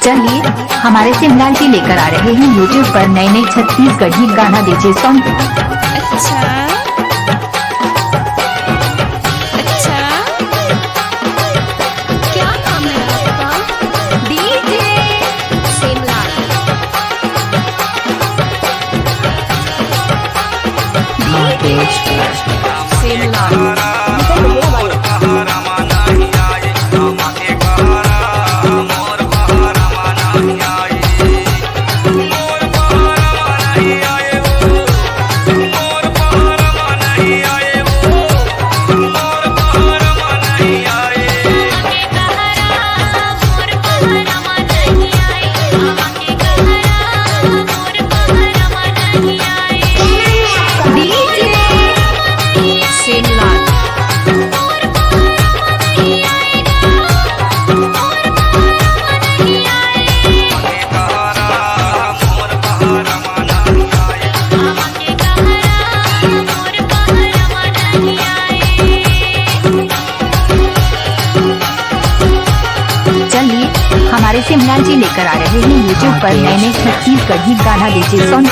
चलिए हमारे सिमलाल जी लेकर आ रहे हैं यूट्यूब पर नए नए छत्तीसगढ़ी गाना डीजे सॉन्ग। अच्छा अच्छा, क्या नाम है आपका? डीजे सिमलाल। सिमलाल हमारे सिमलाल जी लेकर आ रहे हैं यूट्यूब पर नए नए छत्तीसगढ़ी गाना डीजे सॉन्ग।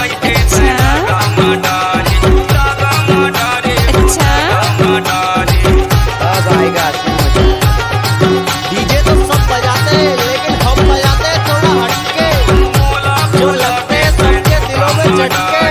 डीजे तो सब बजाते हैं लेकिन हम बजाते हैं थोड़ा हटके, जो लगते हैं सबके दिलों में झटके।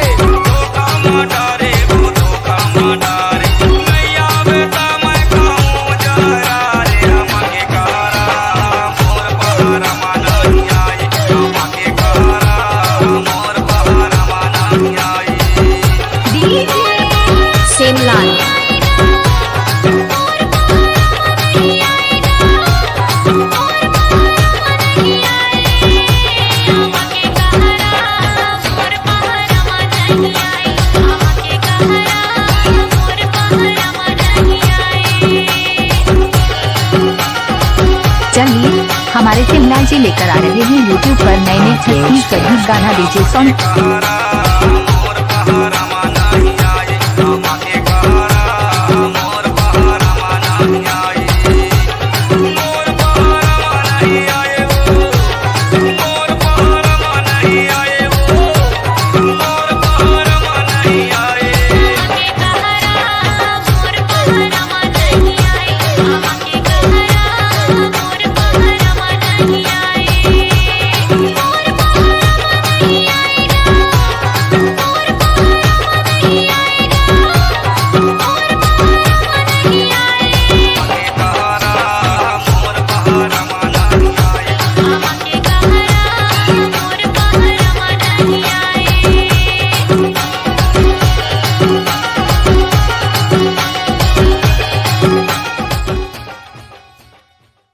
सिमलाल चलिए हमारे सिमलाल जी लेकर आ रहे हैं यूट्यूब पर नए नए छत्तीसगढ़ी गाना डीजे सॉन्ग।